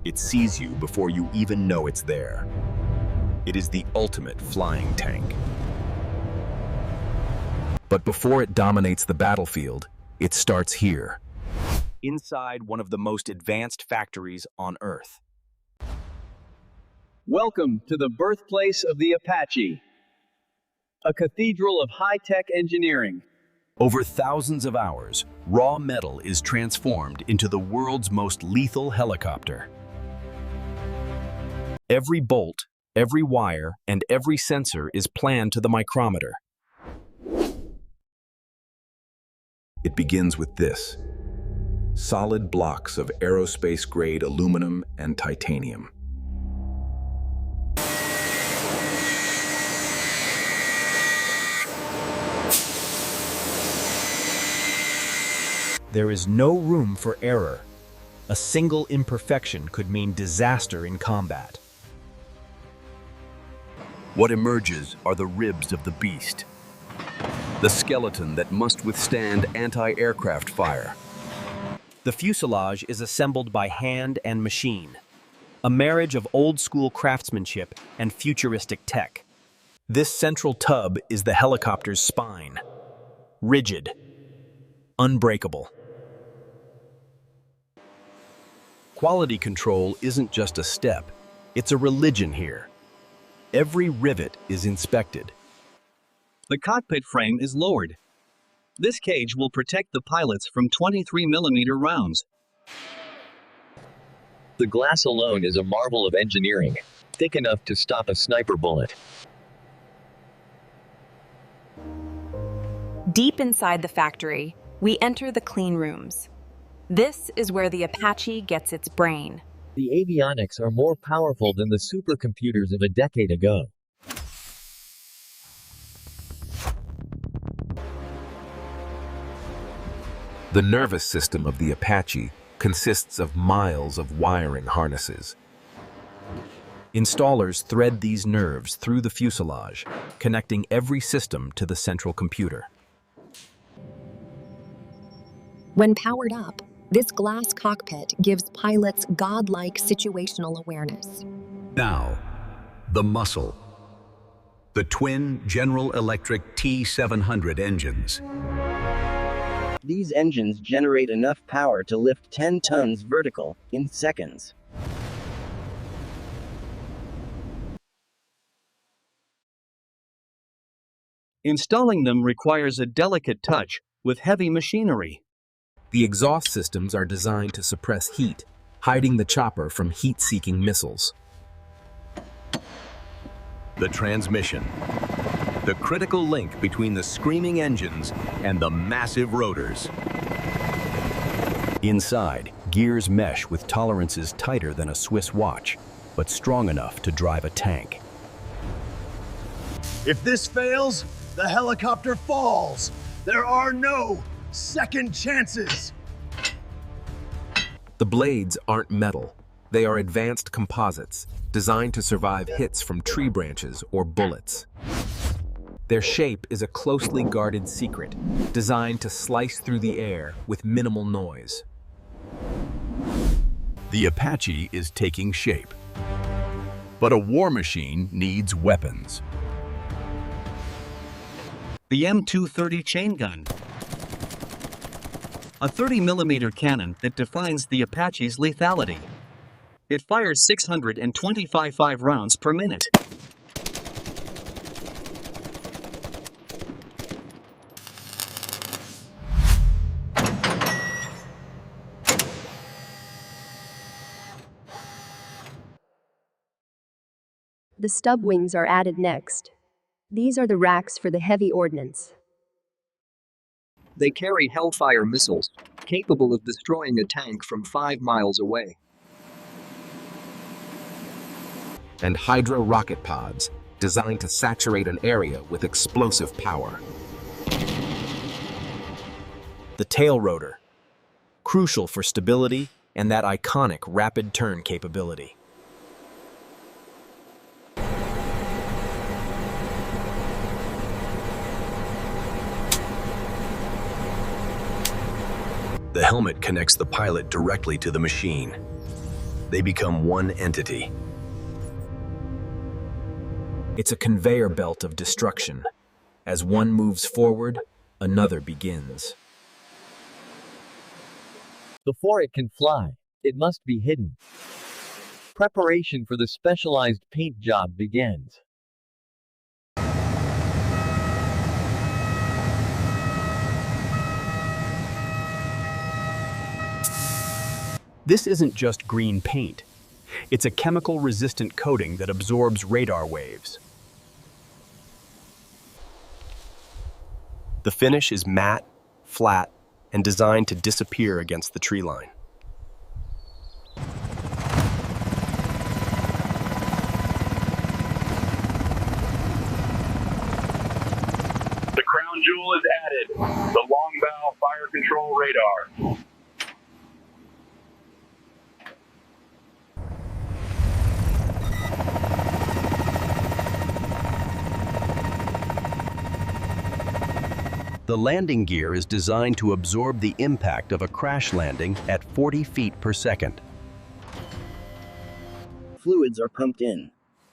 It sees you before you even know it's there. It is the ultimate flying tank. But before it dominates the battlefield, it starts here, inside one of the most advanced factories on Earth. Welcome to the birthplace of the Apache, a cathedral of high-tech engineering. Over thousands of hours, raw metal is transformed into the world's most lethal helicopter. Every bolt, every wire, and every sensor is planned to the micrometer. It begins with this: solid blocks of aerospace-grade aluminum and titanium. There is no room for error. A single imperfection could mean disaster in combat. What emerges are the ribs of the beast, the skeleton that must withstand anti-aircraft fire. The fuselage is assembled by hand and machine, a marriage of old-school craftsmanship and futuristic tech. This central tub is the helicopter's spine, rigid, unbreakable. Quality control isn't just a step, it's a religion here. Every rivet is inspected. The cockpit frame is lowered. This cage will protect the pilots from 23mm rounds. The glass alone is a marvel of engineering, thick enough to stop a sniper bullet. Deep inside the factory, we enter the clean rooms. This is where the Apache gets its brain. The avionics are more powerful than the supercomputers of a decade ago. The nervous system of the Apache consists of miles of wiring harnesses. Installers thread these nerves through the fuselage, connecting every system to the central computer. When powered up, this glass cockpit gives pilots godlike situational awareness. Now, the muscle. The twin General Electric T700 engines. These engines generate enough power to lift 10 tons vertical in seconds. Installing them requires a delicate touch with heavy machinery. The exhaust systems are designed to suppress heat, hiding the chopper from heat-seeking missiles. The transmission. The critical link between the screaming engines and the massive rotors. Inside, gears mesh with tolerances tighter than a Swiss watch, but strong enough to drive a tank. If this fails, the helicopter falls. There are no second chances. The blades aren't metal. They are advanced composites, designed to survive hits from tree branches or bullets. Their shape is a closely guarded secret, designed to slice through the air with minimal noise. The Apache is taking shape. But a war machine needs weapons. The M230 Chain Gun, a 30mm cannon that defines the Apache's lethality. It fires 625 rounds per minute. The stub wings are added next. These are the racks for the heavy ordnance. They carry Hellfire missiles, capable of destroying a tank from 5 miles away. And Hydra rocket pods, designed to saturate an area with explosive power. The tail rotor, crucial for stability and that iconic rapid turn capability. The helmet connects the pilot directly to the machine. They become one entity. It's a conveyor belt of destruction. As one moves forward, another begins. Before it can fly, it must be hidden. Preparation for the specialized paint job begins. This isn't just green paint. It's a chemical-resistant coating that absorbs radar waves. The finish is matte, flat, and designed to disappear against the tree line. The crown jewel is added, the long bow fire control radar. The landing gear is designed to absorb the impact of a crash landing at 40 feet per second. Fluids are pumped in.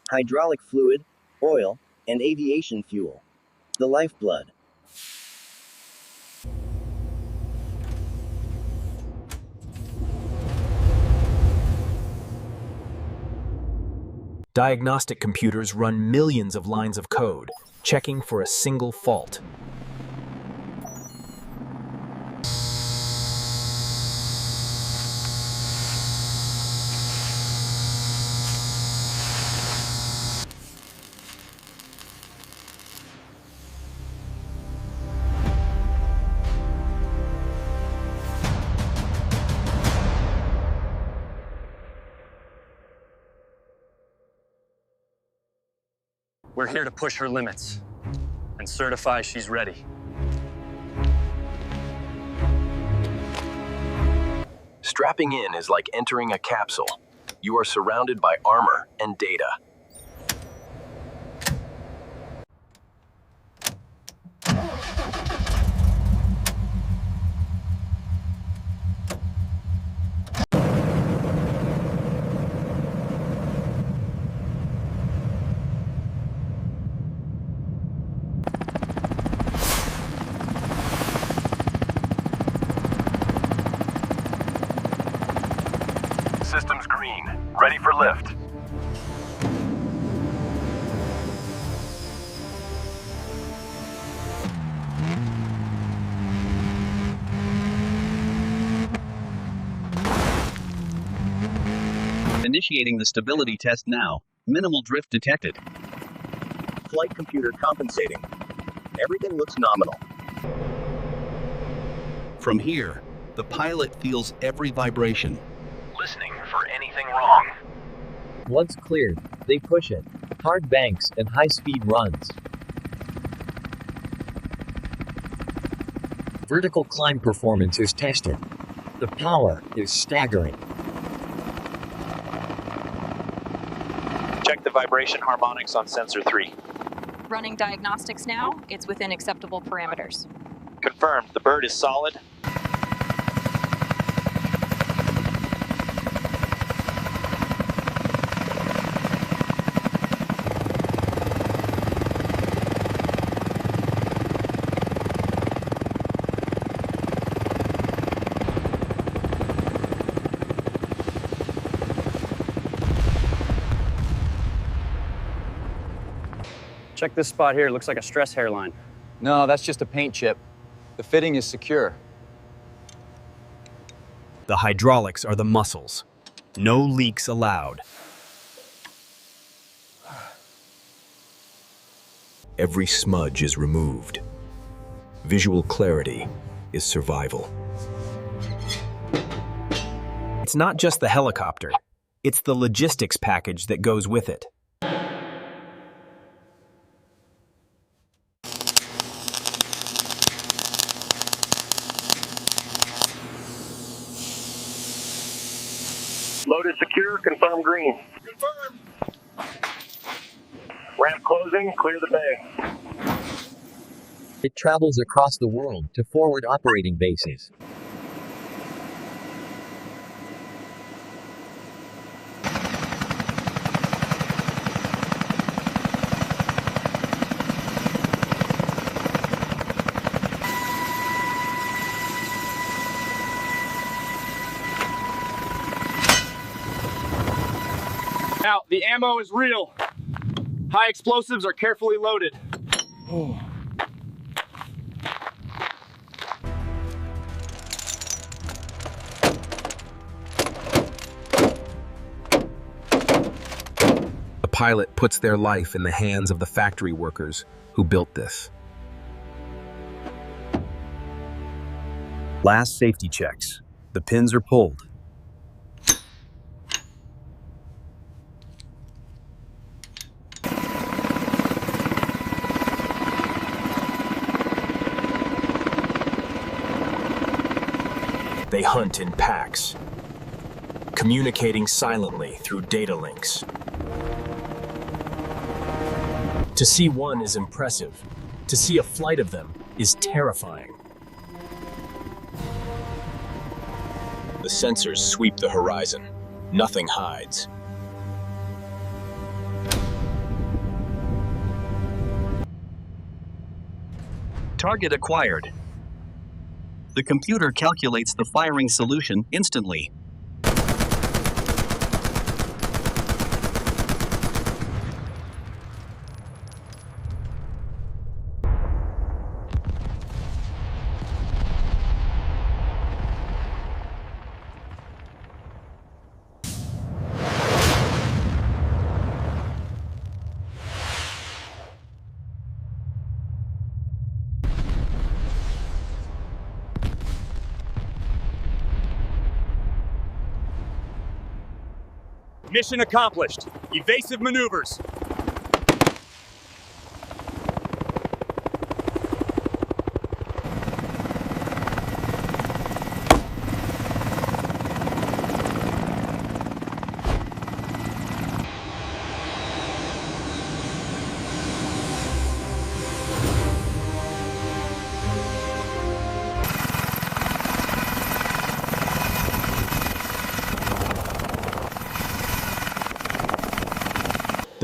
Hydraulic fluid, oil, and aviation fuel. The lifeblood. Diagnostic computers run millions of lines of code, checking for a single fault. We're here to push her limits and certify she's ready. Strapping in is like entering a capsule. You are surrounded by armor and data. Systems green, ready for lift. Initiating the stability test now. Minimal drift detected. Flight computer compensating. Everything looks nominal. From here, the pilot feels every vibration. Listening for anything wrong. Once cleared, they push it. Hard banks and high-speed runs. Vertical climb performance is tested. The power is staggering. Check the vibration harmonics on sensor 3. Running diagnostics now, it's within acceptable parameters. Confirmed, the bird is solid. Check this spot here, it looks like a stress hairline. No, that's just a paint chip. The fitting is secure. The hydraulics are the muscles. No leaks allowed. Every smudge is removed. Visual clarity is survival. It's not just the helicopter, it's the logistics package that goes with it. Load is secure, confirm green. Confirm. Ramp closing, clear the bay. It travels across the world to forward operating bases. Now, the ammo is real. High explosives are carefully loaded. The pilot puts their life in the hands of the factory workers who built this. Last safety checks. The pins are pulled. They hunt in packs, communicating silently through data links. To see one is impressive. To see a flight of them is terrifying. The sensors sweep the horizon. Nothing hides. Target acquired. The computer calculates the firing solution instantly. Mission accomplished. Evasive maneuvers.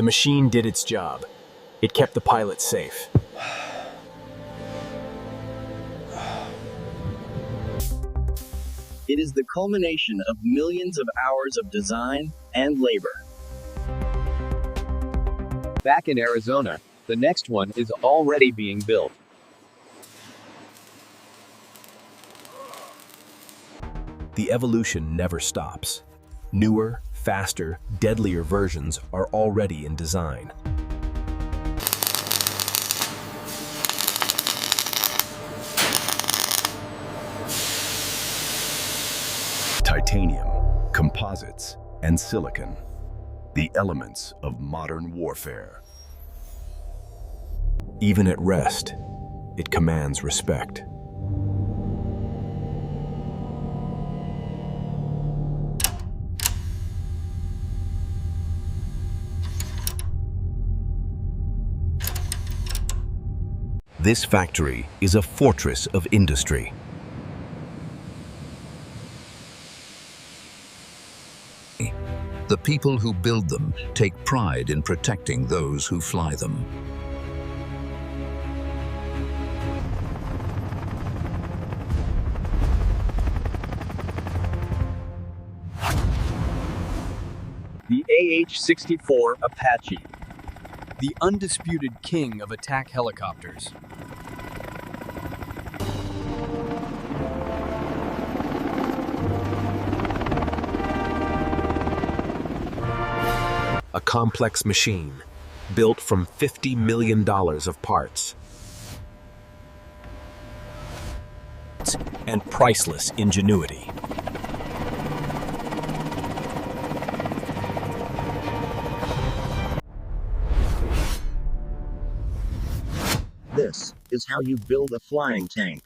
The machine did its job. It kept the pilot safe. It is the culmination of millions of hours of design and labor. Back in Arizona, the next one is already being built. The evolution never stops. Newer, faster, deadlier versions are already in design. Titanium, composites, and silicon, the elements of modern warfare. Even at rest, it commands respect. This factory is a fortress of industry. The people who build them take pride in protecting those who fly them. The AH-64 Apache, the undisputed king of attack helicopters. A complex machine built from $50 million of parts and priceless ingenuity. This is how you build a flying tank.